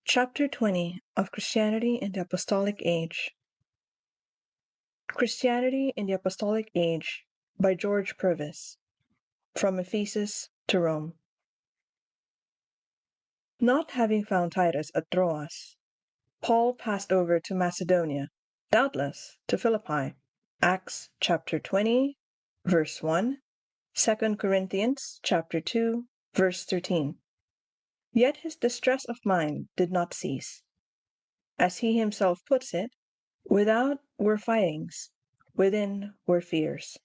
Chapter 20 of Christianity in the Apostolic Age. Christianity in the Apostolic Age by George Purves. From Ephesus to Rome. Not having found Titus at Troas, Paul passed over to Macedonia, doubtless to Philippi. Acts chapter 20, verse 1, 2 Corinthians chapter 2, verse 13. Yet his distress of mind did not cease. As he himself puts it, without were fightings, within were fears.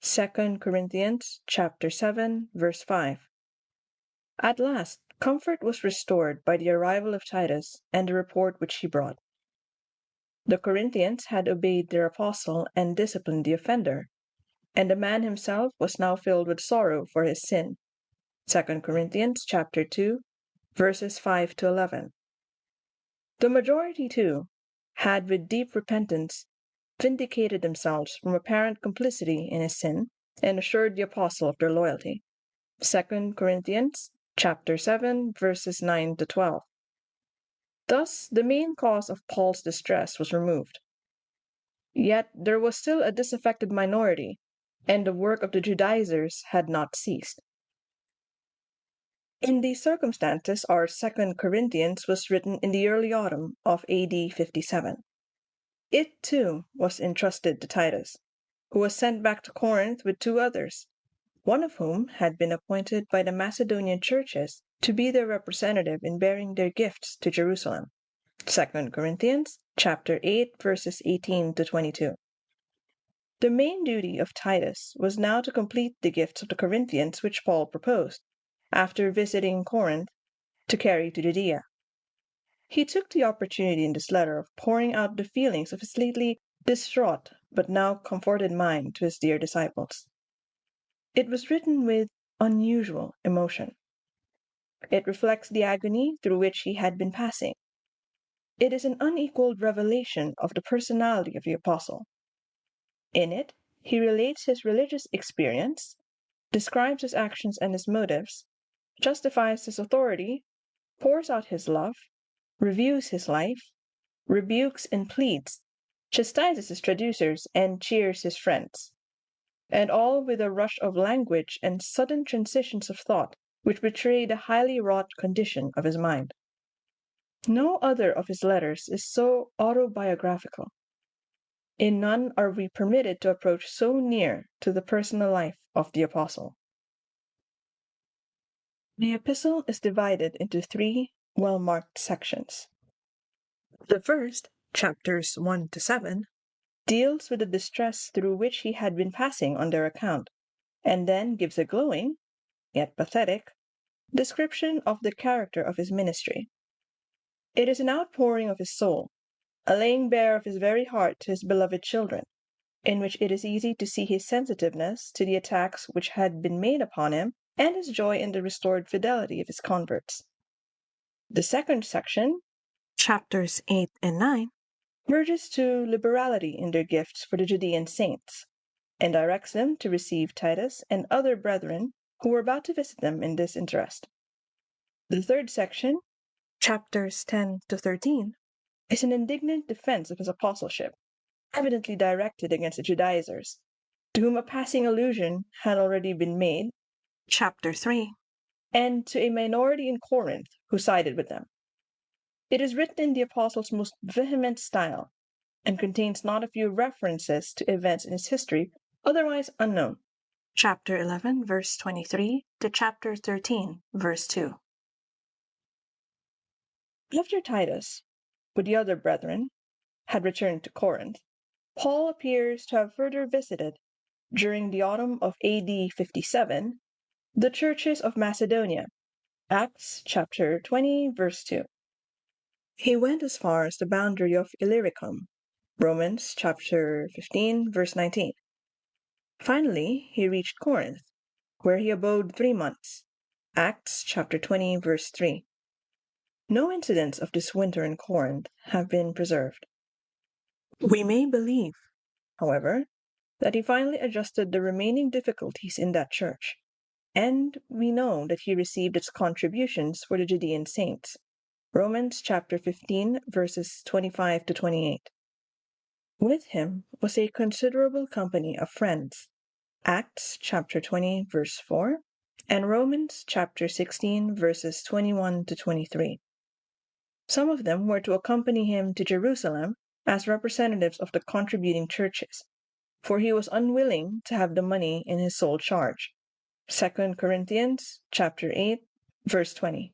2 Corinthians chapter 7, verse 5. At last, comfort was restored by the arrival of Titus and the report which he brought. The Corinthians had obeyed their apostle and disciplined the offender, and the man himself was now filled with sorrow for his sin. 2 Corinthians chapter 2, verses 5 to 11. The majority, too, had with deep repentance vindicated themselves from apparent complicity in his sin and assured the apostle of their loyalty. 2 Corinthians chapter 7, verses 9 to 12. Thus, the main cause of Paul's distress was removed. Yet there was still a disaffected minority, and the work of the Judaizers had not ceased. In these circumstances, our 2 Corinthians was written in the early autumn of AD 57. It, too, was entrusted to Titus, who was sent back to Corinth with two others, one of whom had been appointed by the Macedonian churches to be their representative in bearing their gifts to Jerusalem. 2 Corinthians chapter 8, verses 18 to 22. The main duty of Titus was now to complete the gifts of the Corinthians which Paul proposed, after visiting Corinth, to carry to Judea. He took the opportunity in this letter of pouring out the feelings of his lately distraught but now comforted mind to his dear disciples. It was written with unusual emotion. It reflects the agony through which he had been passing. It is an unequaled revelation of the personality of the apostle. In it, he relates his religious experience, describes his actions and his motives, justifies his authority, pours out his love, reviews his life, rebukes and pleads, chastises his traducers and cheers his friends, and all with a rush of language and sudden transitions of thought which betray the highly wrought condition of his mind. No other of his letters is so autobiographical. In none are we permitted to approach so near to the personal life of the apostle. The epistle is divided into three well-marked sections. The first, chapters 1 to 7, deals with the distress through which he had been passing on their account, and then gives a glowing, yet pathetic, description of the character of his ministry. It is an outpouring of his soul, a laying bare of his very heart to his beloved children, in which it is easy to see his sensitiveness to the attacks which had been made upon him and his joy in the restored fidelity of his converts. The second section, chapters 8 and 9, urges to liberality in their gifts for the Judean saints, and directs them to receive Titus and other brethren who were about to visit them in this interest. The third section, chapters 10 to 13, is an indignant defense of his apostleship, evidently directed against the Judaizers, to whom a passing allusion had already been made, chapter 3, and to a minority in Corinth who sided with them. It is written in the apostle's most vehement style, and contains not a few references to events in his history otherwise unknown. Chapter 11, verse 23 to chapter 13, verse 2. After Titus, with the other brethren, had returned to Corinth, Paul appears to have further visited, during the autumn of AD 57, the churches of Macedonia. Acts chapter 20, verse 2. He went as far as the boundary of Illyricum. Romans chapter 15, verse 19. Finally, he reached Corinth, where he abode 3 months. Acts chapter 20, verse 3. No incidents of this winter in Corinth have been preserved. We may believe, however, that he finally adjusted the remaining difficulties in that church, and we know that he received its contributions for the Judean saints, Romans chapter 15, verses 25 to 28. With him was a considerable company of friends. Acts chapter 20, verse 4, and Romans chapter 16, verses 21 to 23. Some of them were to accompany him to Jerusalem as representatives of the contributing churches, for he was unwilling to have the money in his sole charge. 2 Corinthians chapter 8, verse 20.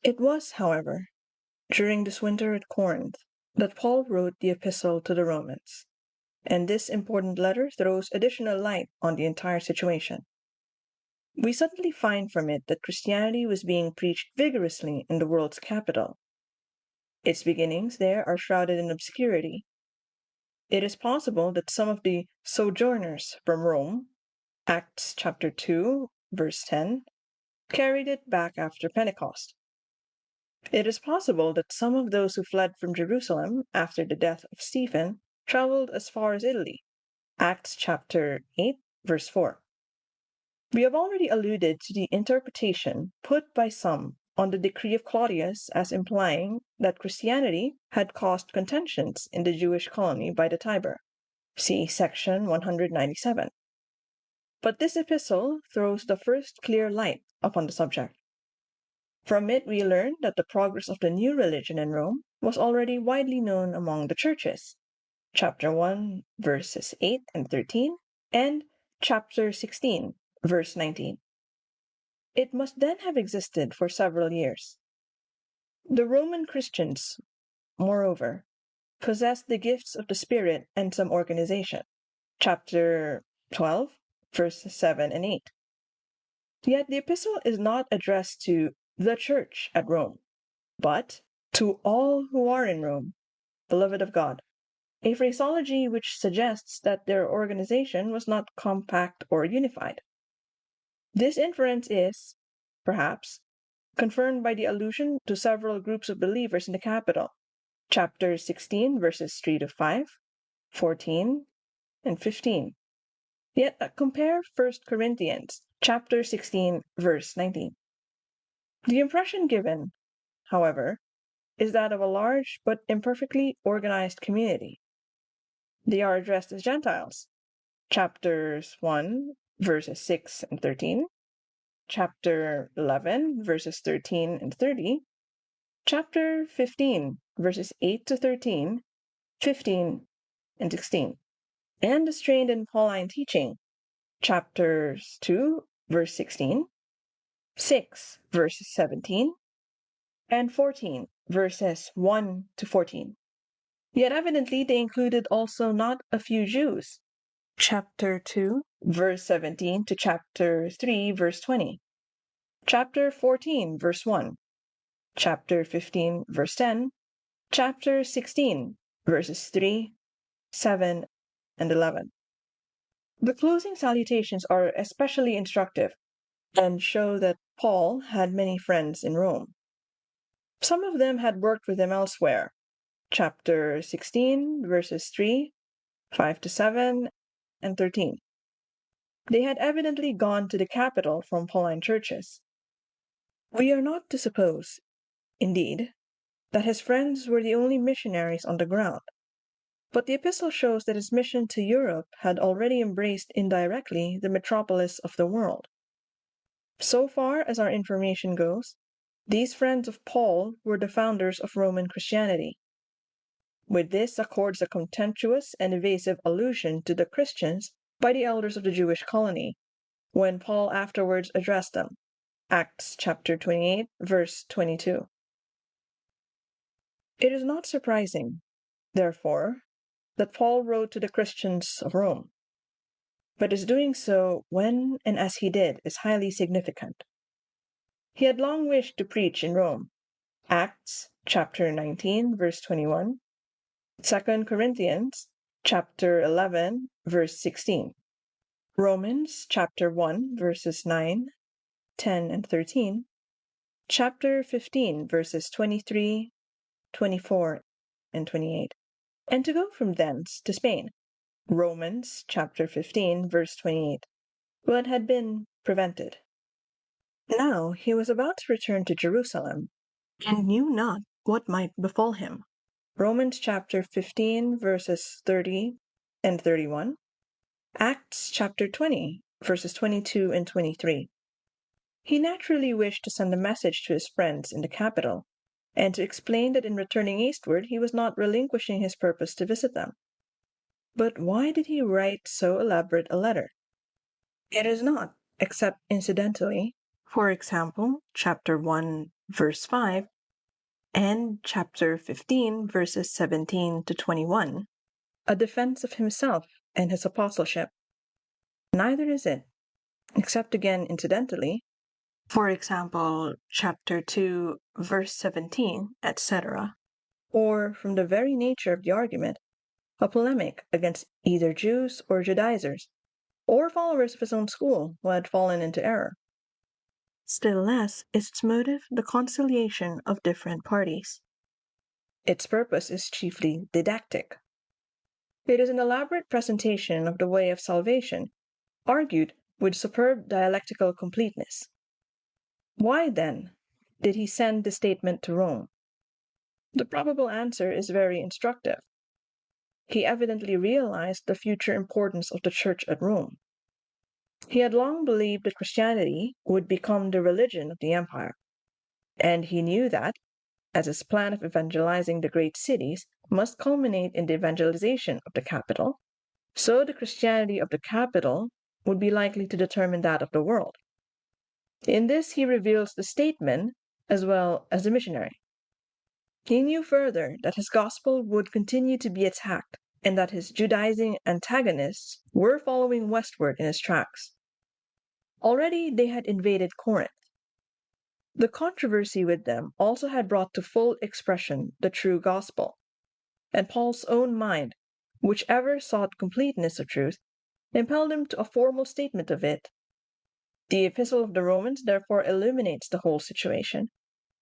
It was, however, during this winter at Corinth that Paul wrote the epistle to the Romans, and this important letter throws additional light on the entire situation. We suddenly find from it that Christianity was being preached vigorously in the world's capital. Its beginnings there are shrouded in obscurity. It is possible that some of the sojourners from Rome, Acts chapter 2, verse 10, carried it back after Pentecost. It is possible that some of those who fled from Jerusalem after the death of Stephen traveled as far as Italy. Acts chapter 8, verse 4. We have already alluded to the interpretation put by some on the decree of Claudius as implying that Christianity had caused contentions in the Jewish colony by the Tiber. See section 197. But this epistle throws the first clear light upon the subject. From it we learn that the progress of the new religion in Rome was already widely known among the churches. Chapter 1, verses 8 and 13, and chapter 16, verse 19. It must then have existed for several years. The Roman Christians, moreover, possessed the gifts of the Spirit and some organization. Chapter 12, verses 7 and 8. Yet the epistle is not addressed to the church at Rome, but to all who are in Rome, beloved of God, a phraseology which suggests that their organization was not compact or unified. This inference is, perhaps, confirmed by the allusion to several groups of believers in the capital, chapter 16, verses 3 to 5, 14, and 15. Yet compare 1 Corinthians chapter 16, verse 19. The impression given, however, is that of a large but imperfectly organized community. They are addressed as Gentiles. Chapters 1, verses 6 and 13, chapter 11, verses 13 and 30, chapter 15, verses 8 to 13, 15, and 16, and as trained in Pauline teaching, chapters 2, verse 16, 6, verses 17, and 14, verses 1 to 14. Yet evidently they included also not a few Jews. Chapter 2, verse 17 to chapter 3, verse 20. Chapter 14, verse 1. Chapter 15, verse 10. Chapter 16, verses 3, 7, and 11. The closing salutations are especially instructive and show that Paul had many friends in Rome. Some of them had worked with him elsewhere. Chapter 16, verses 3, 5 to 7, and 13. They had evidently gone to the capital from Pauline churches. We are not to suppose, indeed, that his friends were the only missionaries on the ground, but the epistle shows that his mission to Europe had already embraced indirectly the metropolis of the world. So far as our information goes, these friends of Paul were the founders of Roman Christianity. With this accords a contemptuous and evasive allusion to the Christians by the elders of the Jewish colony, when Paul afterwards addressed them. Acts chapter 28, verse 22. It is not surprising, therefore, that Paul wrote to the Christians of Rome, but his doing so when and as he did is highly significant. He had long wished to preach in Rome. Acts chapter 19, verse 21, 2 Corinthians chapter 11, verse 16, Romans chapter 1, verses 9, 10, and 13, chapter 15, verses 23, 24, and 28, and to go from thence to Spain. Romans chapter 15, verse 28, but had been prevented. Now he was about to return to Jerusalem, and knew not what might befall him. Romans chapter 15, verses 30 and 31. Acts chapter 20, verses 22 and 23. He naturally wished to send a message to his friends in the capital, and to explain that in returning eastward he was not relinquishing his purpose to visit them. But why did he write so elaborate a letter? It is not, except incidentally, for example, chapter 1, verse 5, and chapter 15, verses 17 to 21, a defense of himself and his apostleship. Neither is it, except again incidentally, for example, chapter 2, verse 17, etc., or from the very nature of the argument, a polemic against either Jews or Judaizers, or followers of his own school who had fallen into error. Still less is its motive the conciliation of different parties. Its purpose is chiefly didactic. It is an elaborate presentation of the way of salvation, argued with superb dialectical completeness. Why, then, did he send the statement to Rome? The probable answer is very instructive. He evidently realized the future importance of the church at Rome. He had long believed that Christianity would become the religion of the empire, and he knew that, as his plan of evangelizing the great cities must culminate in the evangelization of the capital, so the Christianity of the capital would be likely to determine that of the world. In this he reveals the statesman as well as the missionary. He knew further that his gospel would continue to be attacked, and that his Judaizing antagonists were following westward in his tracks. Already they had invaded Corinth. The controversy with them also had brought to full expression the true gospel, and Paul's own mind, which ever sought completeness of truth, impelled him to a formal statement of it. The Epistle of the Romans therefore illuminates the whole situation,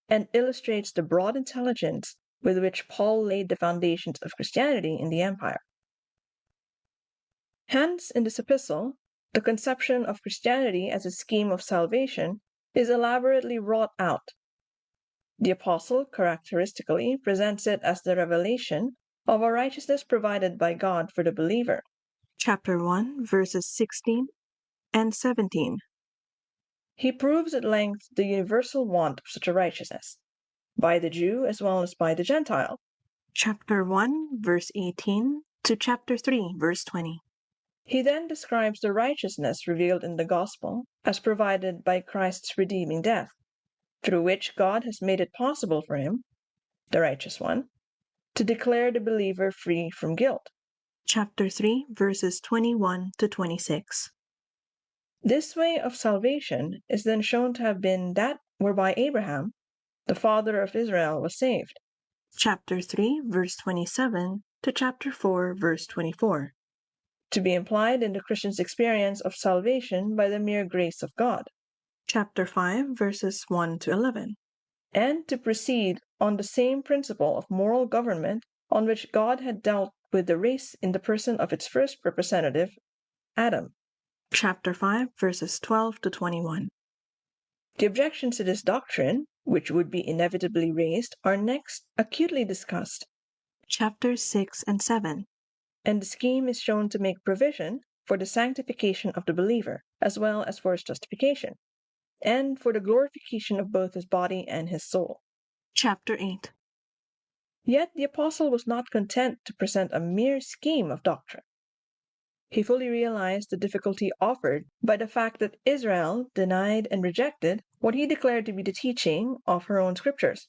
and illustrates the broad intelligence with which Paul laid the foundations of Christianity in the empire. Hence, in this epistle, the conception of Christianity as a scheme of salvation is elaborately wrought out. The apostle characteristically presents it as the revelation of a righteousness provided by God for the believer. Chapter 1, verses 16 and 17. He proves at length the universal want of such a righteousness, by the Jew as well as by the Gentile. Chapter 1, verse 18 to chapter 3, verse 20. He then describes the righteousness revealed in the gospel as provided by Christ's redeeming death, through which God has made it possible for him, the righteous one, to declare the believer free from guilt. Chapter 3, verses 21 to 26. This way of salvation is then shown to have been that whereby Abraham, the father of Israel, was saved. Chapter 3, verse 27 to chapter 4, verse 24. To be implied in the Christian's experience of salvation by the mere grace of God. Chapter 5, verses 1 to 11. And to proceed on the same principle of moral government on which God had dealt with the race in the person of its first representative, Adam. Chapter 5, verses 12 to 21. The objections to this doctrine, which would be inevitably raised, are next acutely discussed. Chapters 6 and 7. And the scheme is shown to make provision for the sanctification of the believer, as well as for his justification, and for the glorification of both his body and his soul. Chapter 8. Yet the apostle was not content to present a mere scheme of doctrine. He fully realized the difficulty offered by the fact that Israel denied and rejected what he declared to be the teaching of her own scriptures.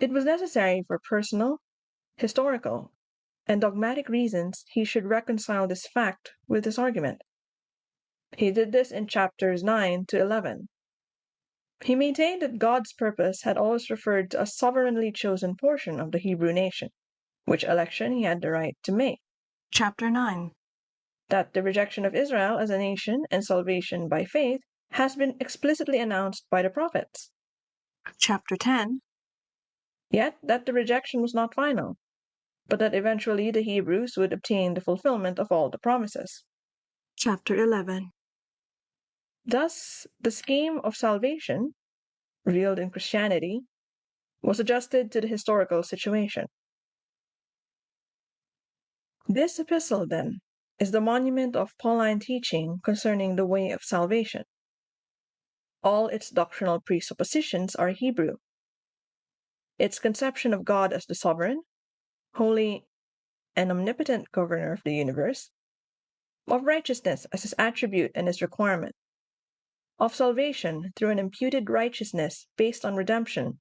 It was necessary for personal, historical, and dogmatic reasons he should reconcile this fact with his argument. He did this in chapters 9 to 11. He maintained that God's purpose had always referred to a sovereignly chosen portion of the Hebrew nation, which election he had the right to make. Chapter 9. That the rejection of Israel as a nation and salvation by faith has been explicitly announced by the prophets. Chapter 10. Yet that the rejection was not final, but that eventually the Hebrews would obtain the fulfillment of all the promises. Chapter 11. Thus, the scheme of salvation, revealed in Christianity, was adjusted to the historical situation. This epistle, then, is the monument of Pauline teaching concerning the way of salvation. All its doctrinal presuppositions are Hebrew. Its conception of God as the sovereign, holy, and omnipotent governor of the universe, of righteousness as his attribute and his requirement, of salvation through an imputed righteousness based on redemption,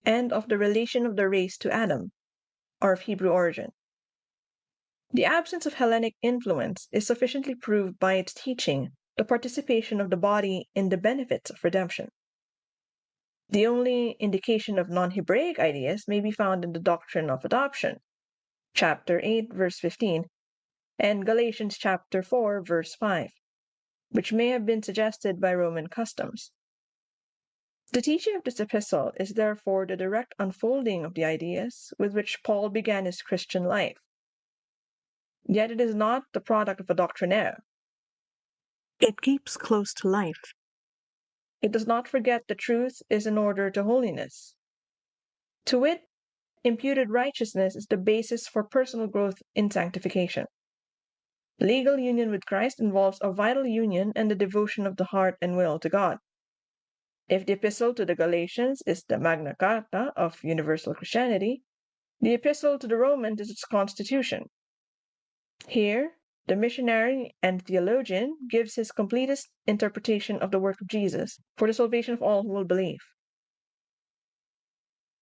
and of the relation of the race to Adam, are of Hebrew origin. The absence of Hellenic influence is sufficiently proved by its teaching the participation of the body in the benefits of redemption. The only indication of non-Hebraic ideas may be found in the doctrine of adoption, chapter 8, verse 15, and Galatians chapter 4, verse 5, which may have been suggested by Roman customs. The teaching of this epistle is therefore the direct unfolding of the ideas with which Paul began his Christian life. Yet it is not the product of a doctrinaire. It keeps close to life. It does not forget the truth is in order to holiness. To wit, imputed righteousness is the basis for personal growth in sanctification. Legal union with Christ involves a vital union and the devotion of the heart and will to God. If the epistle to the Galatians is the Magna Carta of universal Christianity, the epistle to the Romans is its constitution. Here, the missionary and theologian gives his completest interpretation of the work of Jesus for the salvation of all who will believe.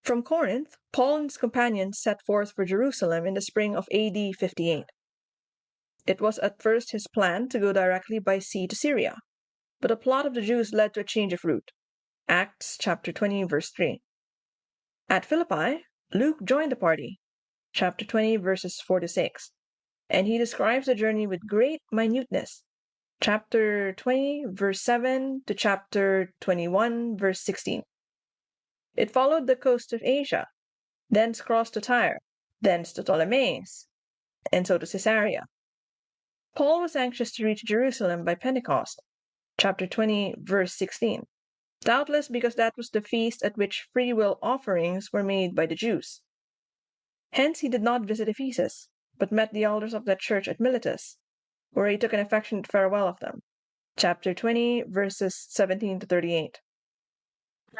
From Corinth, Paul and his companions set forth for Jerusalem in the spring of AD 58. It was at first his plan to go directly by sea to Syria, but a plot of the Jews led to a change of route. Acts chapter 20, verse 3. At Philippi, Luke joined the party, chapter 20, verses 4 to 6, and he describes the journey with great minuteness, chapter 20, verse 7 to chapter 21, verse 16. It followed the coast of Asia, thence crossed to Tyre, thence to Ptolemais, and so to Caesarea. Paul was anxious to reach Jerusalem by Pentecost, chapter 20, verse 16, doubtless because that was the feast at which free will offerings were made by the Jews. Hence he did not visit Ephesus, but met the elders of that church at Miletus, where he took an affectionate farewell of them, chapter 20, verses 17 to 38.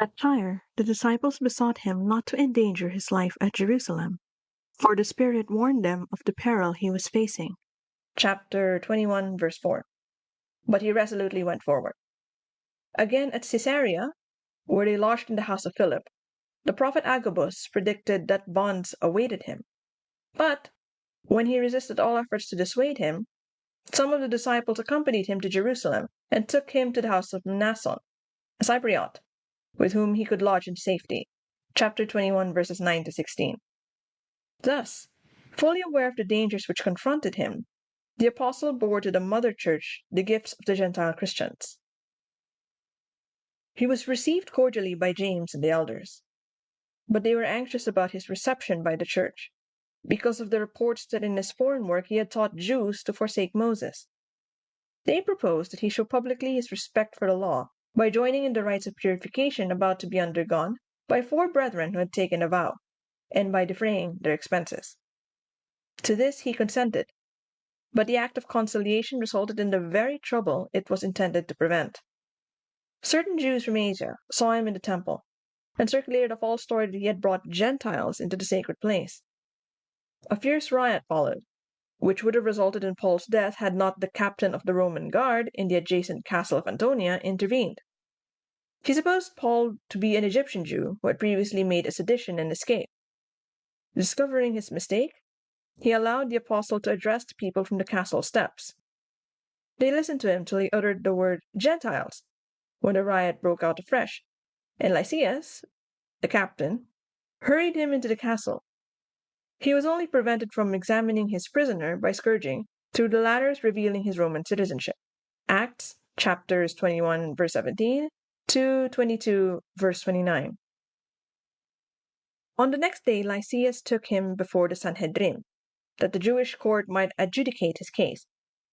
At Tyre, the disciples besought him not to endanger his life at Jerusalem, for the Spirit warned them of the peril he was facing, chapter 21, verse 4. But he resolutely went forward. Again at Caesarea, where they lodged in the house of Philip, the prophet Agabus predicted that bonds awaited him. But, when he resisted all efforts to dissuade him, some of the disciples accompanied him to Jerusalem and took him to the house of Mnason, a Cypriot, with whom he could lodge in safety. Chapter 21, verses 9 to 16. Thus, fully aware of the dangers which confronted him, the apostle bore to the mother church the gifts of the Gentile Christians. He was received cordially by James and the elders, but they were anxious about his reception by the church, because of the reports that in his foreign work he had taught Jews to forsake Moses. They proposed that he show publicly his respect for the law by joining in the rites of purification about to be undergone by 4 brethren who had taken a vow, and by defraying their expenses. To this he consented, but the act of conciliation resulted in the very trouble it was intended to prevent. Certain Jews from Asia saw him in the temple, and circulated a false story that he had brought Gentiles into the sacred place. A fierce riot followed, which would have resulted in Paul's death had not the captain of the Roman guard in the adjacent castle of Antonia intervened. He supposed Paul to be an Egyptian Jew who had previously made a sedition and escaped. Discovering his mistake, he allowed the apostle to address the people from the castle steps. They listened to him till he uttered the word Gentiles, when the riot broke out afresh, and Lysias, the captain, hurried him into the castle. He was only prevented from examining his prisoner by scourging, through the latter's revealing his Roman citizenship. Acts chapters 21, verse 17 to 22, verse 29. On the next day, Lysias took him before the Sanhedrin, that the Jewish court might adjudicate his case.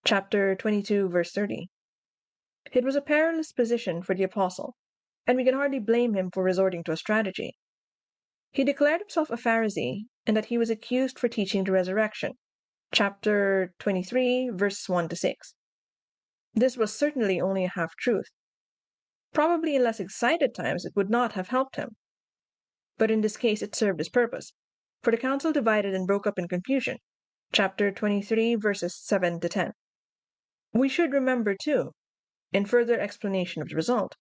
Chapter 22, verse 30. It was a perilous position for the apostle, and we can hardly blame him for resorting to a strategy. He declared himself a Pharisee and that he was accused for teaching the resurrection. Chapter 23, verses 1 to 6. This was certainly only a half-truth. Probably in less excited times it would not have helped him. But in this case it served his purpose, for the council divided and broke up in confusion. Chapter 23, verses 7 to 10. We should remember, too, in further explanation of the result,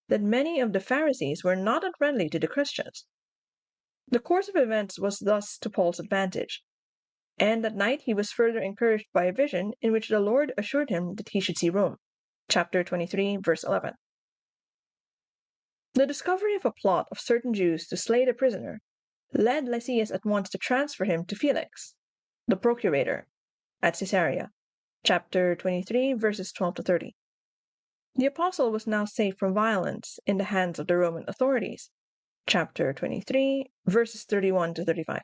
that many of the Pharisees were not unfriendly to the Christians. The course of events was thus to Paul's advantage, and that night he was further encouraged by a vision in which the Lord assured him that he should see Rome. Chapter 23, verse 11. The discovery of a plot of certain Jews to slay the prisoner led Lysias at once to transfer him to Felix, the procurator, at Caesarea. Chapter 23, verses 12 to 30. The apostle was now safe from violence in the hands of the Roman authorities. Chapter 23, verses 31 to 35.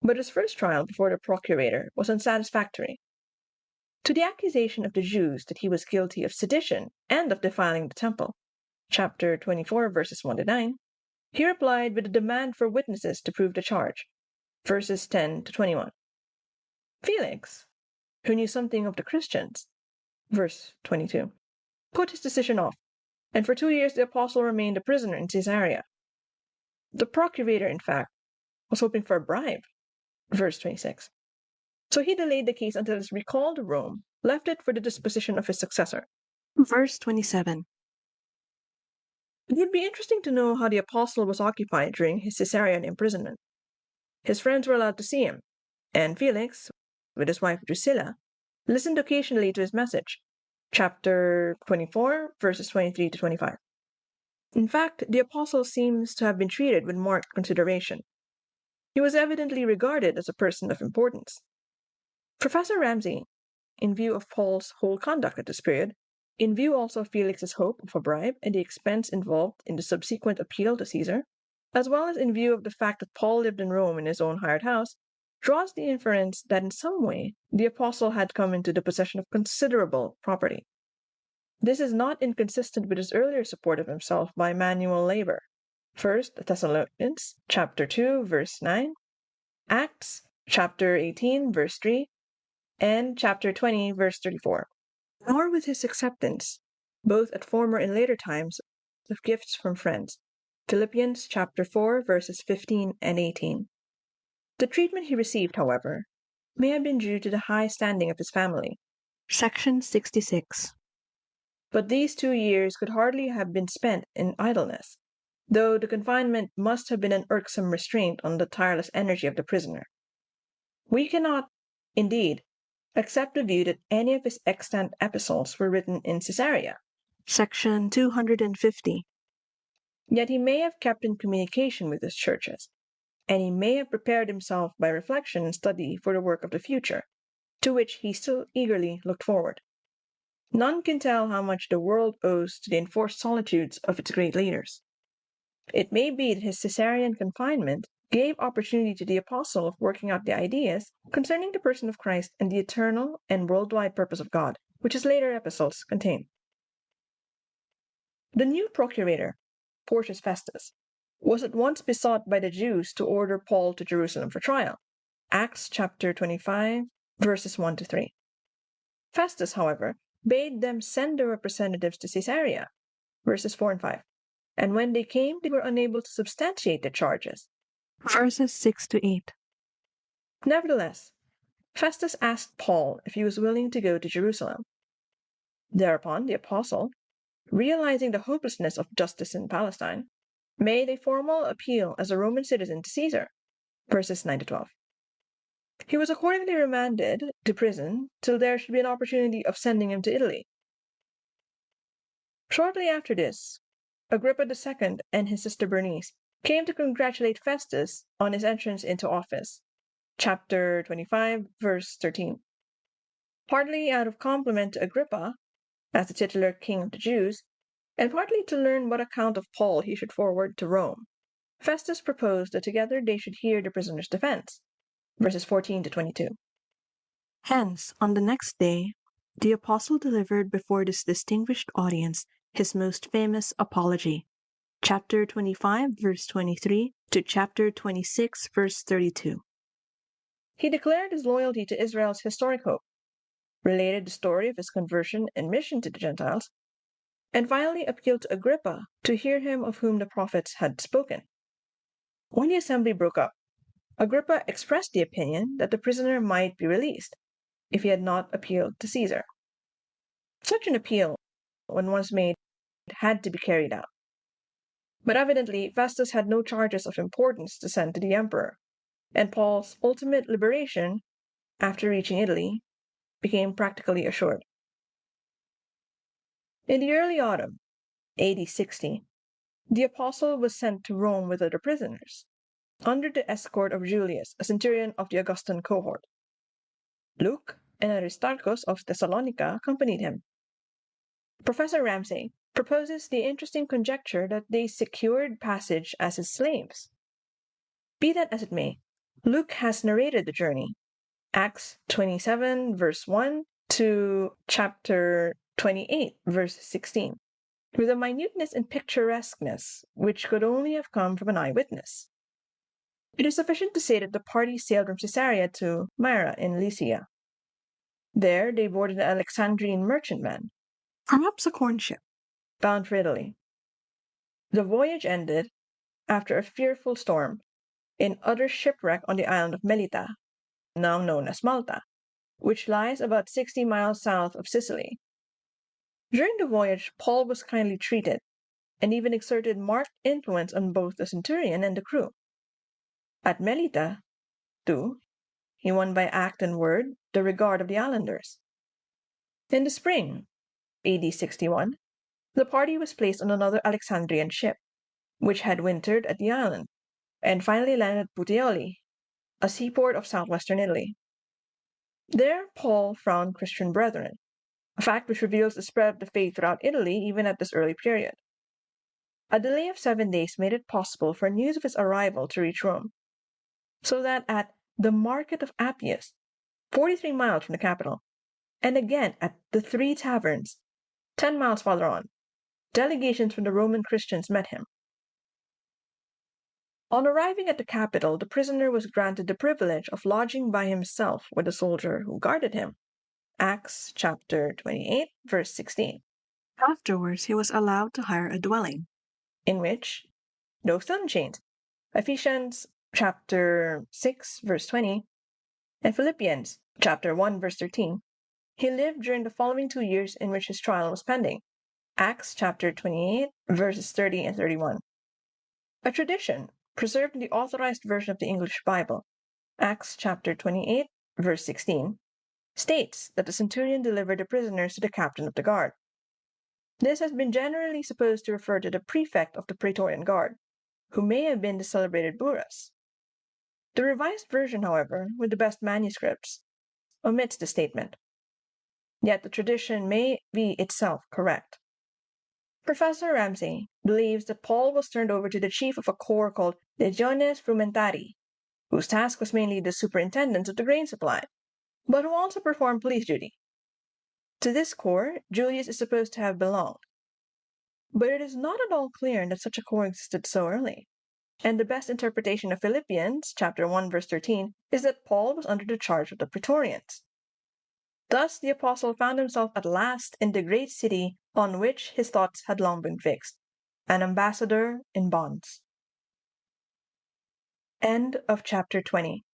But his first trial before the procurator was unsatisfactory. To the accusation of the Jews that he was guilty of sedition and of defiling the temple, chapter 24, verses 1 to 9, he replied with a demand for witnesses to prove the charge, verses 10 to 21. Felix, who knew something of the Christians, verse 22, put his decision off, and for 2 years the apostle remained a prisoner in Caesarea. The procurator, in fact, was hoping for a bribe, verse 26. So he delayed the case until his recall to Rome left it for the disposition of his successor, verse 27. It would be interesting to know how the apostle was occupied during his Caesarean imprisonment. His friends were allowed to see him, and Felix, with his wife Drusilla, listened occasionally to his message, chapter 24, verses 23 to 25. In fact, the apostle seems to have been treated with marked consideration. He was evidently regarded as a person of importance. Professor Ramsay, in view of Paul's whole conduct at this period, in view also of Felix's hope of a bribe and the expense involved in the subsequent appeal to Caesar, as well as in view of the fact that Paul lived in Rome in his own hired house, draws the inference that in some way the apostle had come into the possession of considerable property. This is not inconsistent with his earlier support of himself by manual labor. 1 Thessalonians chapter 2, verse 9, Acts chapter 18, verse 3, and chapter 20, verse 34. Nor with his acceptance, both at former and later times, of gifts from friends. Philippians chapter 4, verses 15 and 18. The treatment he received, however, may have been due to the high standing of his family. Section 66. But these 2 years could hardly have been spent in idleness, though the confinement must have been an irksome restraint on the tireless energy of the prisoner. We cannot, indeed, accept the view that any of his extant epistles were written in Caesarea. Section 250. Yet he may have kept in communication with his churches, and he may have prepared himself by reflection and study for the work of the future, to which he still eagerly looked forward. None can tell how much the world owes to the enforced solitudes of its great leaders. It may be that his Caesarean confinement gave opportunity to the apostle of working out the ideas concerning the person of Christ and the eternal and worldwide purpose of God, which his later epistles contain. The new procurator, Porcius Festus, was at once besought by the Jews to order Paul to Jerusalem for trial. Acts chapter 25, verses 1 to 3. Festus, however, bade them send their representatives to Caesarea, verses 4 and 5. And when they came, they were unable to substantiate the charges, verses 6 to 8. Nevertheless, Festus asked Paul if he was willing to go to Jerusalem. Thereupon the apostle, realizing the hopelessness of justice in Palestine, made a formal appeal as a Roman citizen to Caesar, verses 9 to 12. He was accordingly remanded to prison till there should be an opportunity of sending him to Italy. Shortly after this, Agrippa II and his sister Bernice came to congratulate Festus on his entrance into office. Chapter 25, verse 13. Partly out of compliment to Agrippa, as the titular king of the Jews, and partly to learn what account of Paul he should forward to Rome, Festus proposed that together they should hear the prisoner's defense, verses 14 to 22. Hence, on the next day, The apostle delivered before this distinguished audience his most famous apology, chapter 25, verse 23 to chapter 26, verse 32. He declared his loyalty to Israel's historic hope, related the story of his conversion and mission to the Gentiles, and finally appealed to Agrippa to hear him of whom the prophets had spoken. When the assembly broke up, Agrippa expressed the opinion that the prisoner might be released if he had not appealed to Caesar. Such an appeal, when once made, had to be carried out. But evidently, Festus had no charges of importance to send to the emperor, and Paul's ultimate liberation, after reaching Italy, became practically assured. In the early autumn, AD 60, the apostle was sent to Rome with other prisoners, under the escort of Julius, a centurion of the Augustan cohort. Luke and Aristarchus of Thessalonica accompanied him. Professor Ramsay proposes the interesting conjecture that they secured passage as his slaves. Be that as it may, Luke has narrated the journey, Acts 27, verse 1 to chapter 28, verse 16, with a minuteness and picturesqueness which could only have come from an eyewitness. It is sufficient to say that the party sailed from Caesarea to Myra in Lycia. There they boarded an Alexandrian merchantman, perhaps a corn ship, bound for Italy. The voyage ended, after a fearful storm, in utter shipwreck on the island of Melita, now known as Malta, which lies about 60 miles south of Sicily. During the voyage, Paul was kindly treated, and even exerted marked influence on both the centurion and the crew. At Melita, too, he won by act and word the regard of the islanders. In the spring, AD 61, the party was placed on another Alexandrian ship, which had wintered at the island, and finally landed at Puteoli, a seaport of southwestern Italy. There Paul found Christian brethren, a fact which reveals the spread of the faith throughout Italy even at this early period. A delay of 7 days made it possible for news of his arrival to reach Rome, so that at the market of Appius, 43 miles from the capital, and again at the Three Taverns, 10 miles farther on, delegations from the Roman Christians met him. On arriving at the capital, the prisoner was granted the privilege of lodging by himself with a soldier who guarded him. Acts chapter 28, verse 16. Afterwards, he was allowed to hire a dwelling, in which, though still in chains, Ephesians chapter 6, verse 20, and Philippians chapter 1, verse 13, he lived during the following 2 years in which his trial was pending. Acts chapter 28, verses 30 and 31. A tradition preserved in the authorized version of the English Bible, Acts chapter 28, verse 16, states that the centurion delivered the prisoners to the captain of the guard. This has been generally supposed to refer to the prefect of the Praetorian Guard, who may have been the celebrated Purves. The revised version, however, with the best manuscripts, omits the statement. Yet the tradition may be itself correct. Professor Ramsay believes that Paul was turned over to the chief of a corps called Legiones Frumentari, whose task was mainly the superintendence of the grain supply, but who also performed police duty. To this corps, Julius is supposed to have belonged. But it is not at all clear that such a corps existed so early, and the best interpretation of Philippians chapter 1, verse 13 is that Paul was under the charge of the Praetorians. Thus the apostle found himself at last in the great city on which his thoughts had long been fixed, an ambassador in bonds. End of chapter 20.